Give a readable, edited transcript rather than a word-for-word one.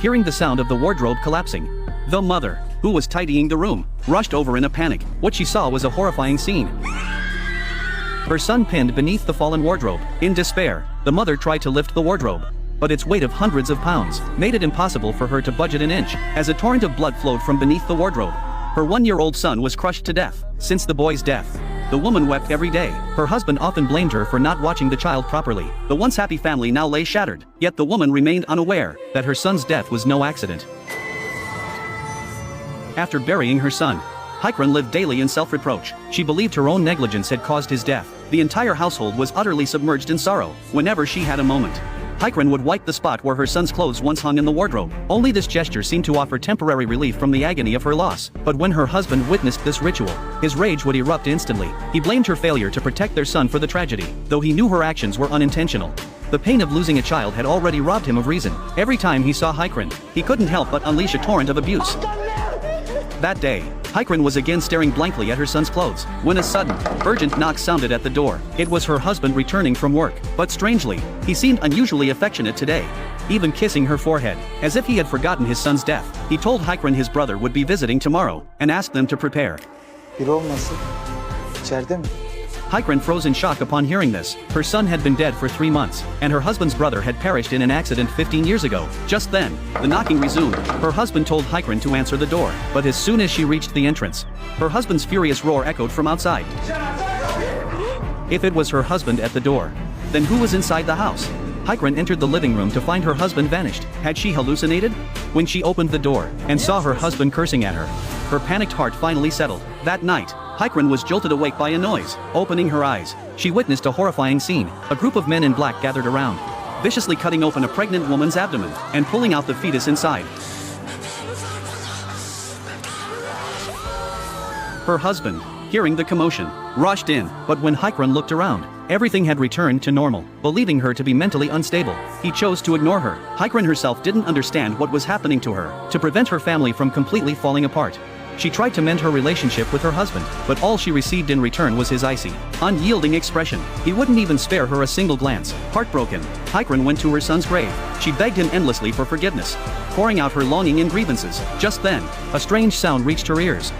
hearing the sound of the wardrobe collapsing. The mother, who was tidying the room, rushed over in a panic. What she saw was a horrifying scene. Her son pinned beneath the fallen wardrobe. In despair, the mother tried to lift the wardrobe, but its weight of hundreds of pounds made it impossible for her to budge an inch, as a torrent of blood flowed from beneath the wardrobe. Her 1-year-old son was crushed to death. Since the boy's death, the woman wept every day. Her husband often blamed her for not watching the child properly. The once happy family now lay shattered, yet the woman remained unaware that her son's death was no accident. After burying her son, Siccin lived daily in self-reproach. She believed her own negligence had caused his death. The entire household was utterly submerged in sorrow. Whenever she had a moment, Siccin would wipe the spot where her son's clothes once hung in the wardrobe. Only this gesture seemed to offer temporary relief from the agony of her loss. But when her husband witnessed this ritual, his rage would erupt instantly. He blamed her failure to protect their son for the tragedy, though he knew her actions were unintentional. The pain of losing a child had already robbed him of reason. Every time he saw Siccin, he couldn't help but unleash a torrent of abuse. That day, Siccin was again staring blankly at her son's clothes, when a sudden, urgent knock sounded at the door. It was her husband returning from work, but strangely, he seemed unusually affectionate today, even kissing her forehead, as if he had forgotten his son's death. He told Siccin his brother would be visiting tomorrow, and asked them to prepare. Siccin froze in shock upon hearing this. Her son had been dead for 3 months, and her husband's brother had perished in an accident 15 years ago. Just then, the knocking resumed. Her husband told Siccin to answer the door, but as soon as she reached the entrance, her husband's furious roar echoed from outside. If it was her husband at the door, then who was inside the house? Siccin entered the living room to find her husband vanished. Had she hallucinated? When she opened the door and saw her husband cursing at her, her panicked heart finally settled. That night, Siccin was jolted awake by a noise. Opening her eyes, she witnessed a horrifying scene. A group of men in black gathered around, viciously cutting open a pregnant woman's abdomen and pulling out the fetus inside. Her husband, hearing the commotion, rushed in, but when Siccin looked around, everything had returned to normal. Believing her to be mentally unstable, he chose to ignore her. Siccin herself didn't understand what was happening to her. To prevent her family from completely falling apart, she tried to mend her relationship with her husband, but all she received in return was his icy, unyielding expression. He wouldn't even spare her a single glance. Heartbroken, Siccin went to her son's grave. She begged him endlessly for forgiveness, pouring out her longing and grievances. Just then, a strange sound reached her ears.